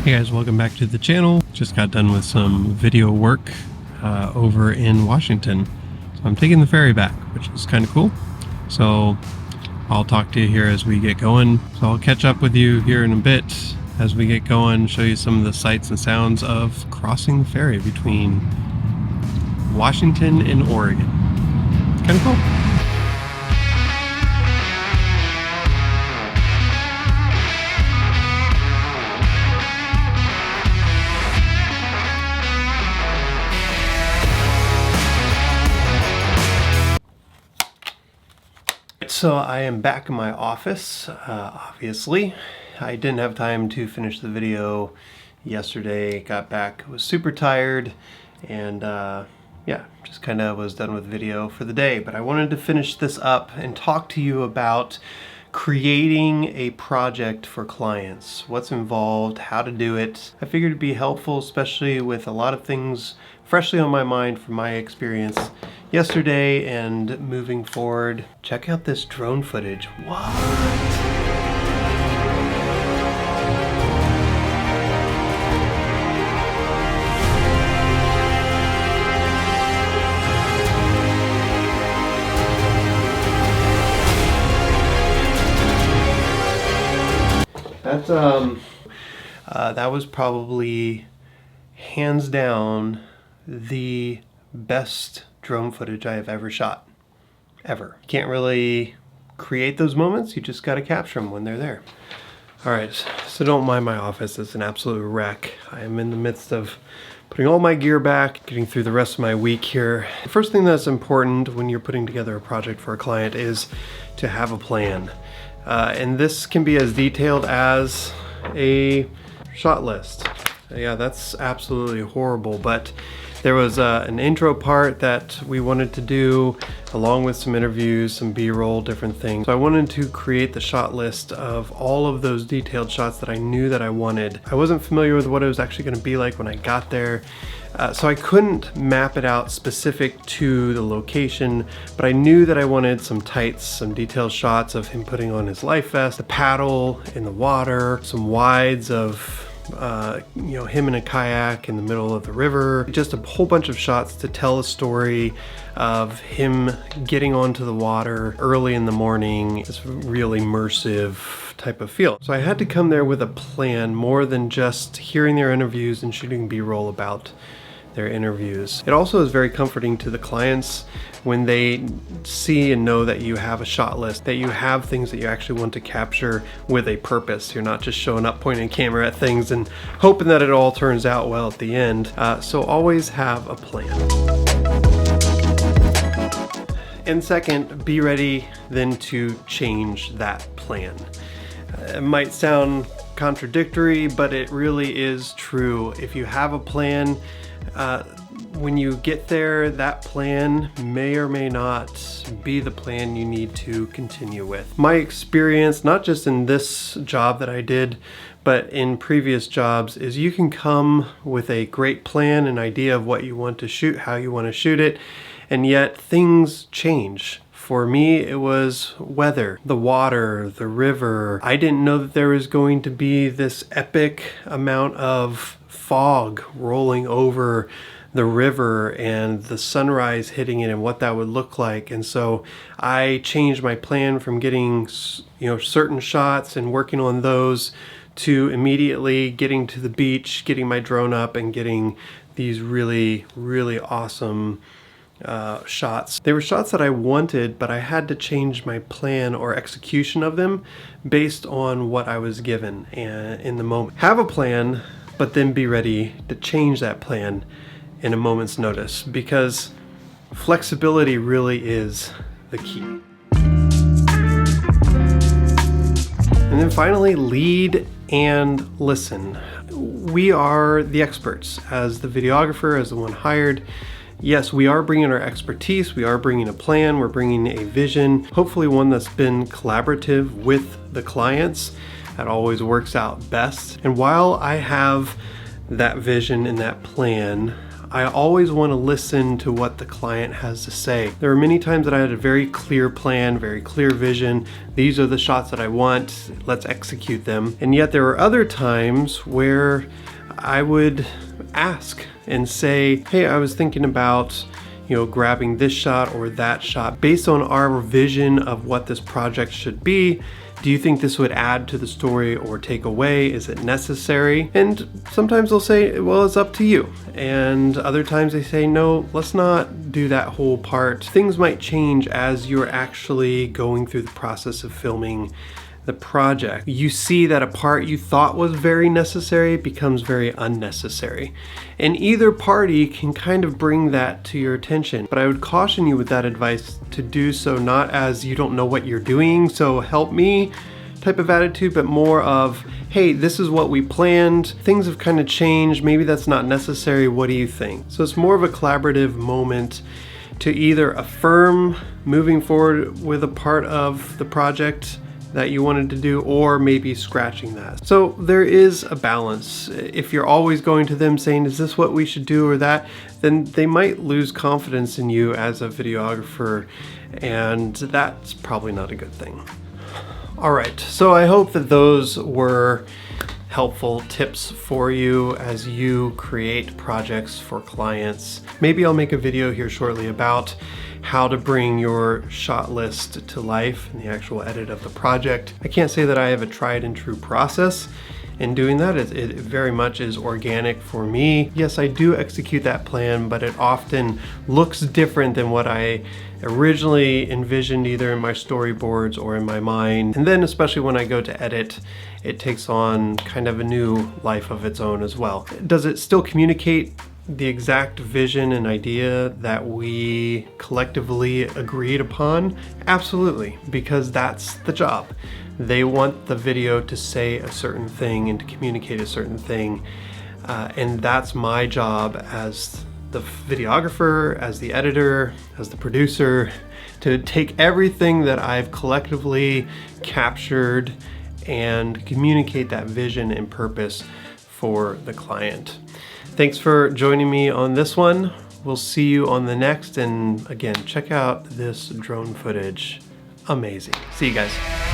Hey guys, welcome back to the channel. Just got done with some video work over in Washington. So I'm taking the ferry back, which is kind of cool. So I'll talk to you here as we get going. So I'll catch up with you here in a bit as we get going, show you some of the sights and sounds of crossing the ferry between Washington and Oregon. It's kind of cool. So I am back in my office, obviously. I didn't have time to finish the video yesterday, got back, was super tired, and yeah, just kind of was done with video for the day. But I wanted to finish this up and talk to you about creating a project for clients, what's involved, how to do it. I figured it'd be helpful, especially with a lot of things freshly on my mind from my experience yesterday and moving forward. Check out this drone footage. What? That was probably hands down the best drone footage I have ever shot, ever. You can't really create those moments, you just gotta capture them when they're there. All right, so don't mind my office, it's an absolute wreck. I am in the midst of putting all my gear back, getting through the rest of my week here. The first thing that's important when you're putting together a project for a client is to have a plan. And this can be as detailed as a shot list. Yeah, that's absolutely horrible, but there was an intro part that we wanted to do along with some interviews, some B-roll, different things. So I wanted to create the shot list of all of those detailed shots that I knew that I wanted. I wasn't familiar with what it was actually going to be like when I got there. So I couldn't map it out specific to the location, but I knew that I wanted some tights, some detailed shots of him putting on his life vest, the paddle in the water, some wides of you know, him in a kayak in the middle of the river, just a whole bunch of shots to tell a story of him getting onto the water early in the morning. This real immersive type of feel. So I had to come there with a plan more than just hearing their interviews and shooting B-roll about their interviews. It also is very comforting to the clients when they see and know that you have a shot list, that you have things that you actually want to capture with a purpose. You're not just showing up, pointing a camera at things and hoping that it all turns out well at the end. So always have a plan. And second, be ready then to change that plan. It might sound contradictory, but it really is true. If you have a plan, when you get there, that plan may or may not be the plan you need to continue with. My experience, not just in this job that I did, but in previous jobs, is you can come with a great plan, an idea of what you want to shoot, how you want to shoot it, and yet things change. For me, it was weather, the water, the river. I didn't know that there was going to be this epic amount of fog rolling over the river and the sunrise hitting it and what that would look like. And so I changed my plan from getting, you know, certain shots and working on those to immediately getting to the beach, getting my drone up and getting these really, really awesome shots. They were shots that I wanted, but I had to change my plan or execution of them based on what I was given in the moment. Have a plan, but then be ready to change that plan in a moment's notice, because flexibility really is the key. And then finally, lead and listen. We are the experts as the videographer, as the one hired. Yes, we are bringing our expertise, we are bringing a plan, we're bringing a vision, hopefully one that's been collaborative with the clients. That always works out best. And while I have that vision and that plan, I always want to listen to what the client has to say. There are many times that I had a very clear plan, very clear vision. These are the shots that I want, let's execute them. And yet there are other times where I would ask and say, hey, I was thinking about grabbing this shot or that shot based on our vision of what this project should be. Do you think this would add to the story or take away? Is it necessary? And sometimes they'll say, well, it's up to you. And other times they say, no, let's not do that whole part. Things might change as you're actually going through the process of filming the project. You see that a part you thought was very necessary becomes very unnecessary. And either party can kind of bring that to your attention. But I would caution you with that advice to do so not as you don't know what you're doing, so help me type of attitude, but more of, hey, this is what we planned. Things have kind of changed. Maybe that's not necessary. What do you think? So it's more of a collaborative moment to either affirm moving forward with a part of the project that you wanted to do, or maybe scratching that. So there is a balance. If you're always going to them saying, is this what we should do or that, then they might lose confidence in you as a videographer, and that's probably not a good thing. All right, so I hope that those were helpful tips for you as you create projects for clients. Maybe I'll make a video here shortly about how to bring your shot list to life in the actual edit of the project. I can't say that I have a tried and true process in doing that. It very much is organic for me. Yes, I do execute that plan, but it often looks different than what I originally envisioned either in my storyboards or in my mind. And then especially when I go to edit, it takes on kind of a new life of its own as well. Does it still communicate the exact vision and idea that we collectively agreed upon? Absolutely, because that's the job. They want the video to say a certain thing and to communicate a certain thing, and that's my job as the videographer, as the editor, as the producer, to take everything that I've collectively captured and communicate that vision and purpose for the client. Thanks for joining me on this one. We'll see you on the next, and again, check out this drone footage. Amazing. See you guys.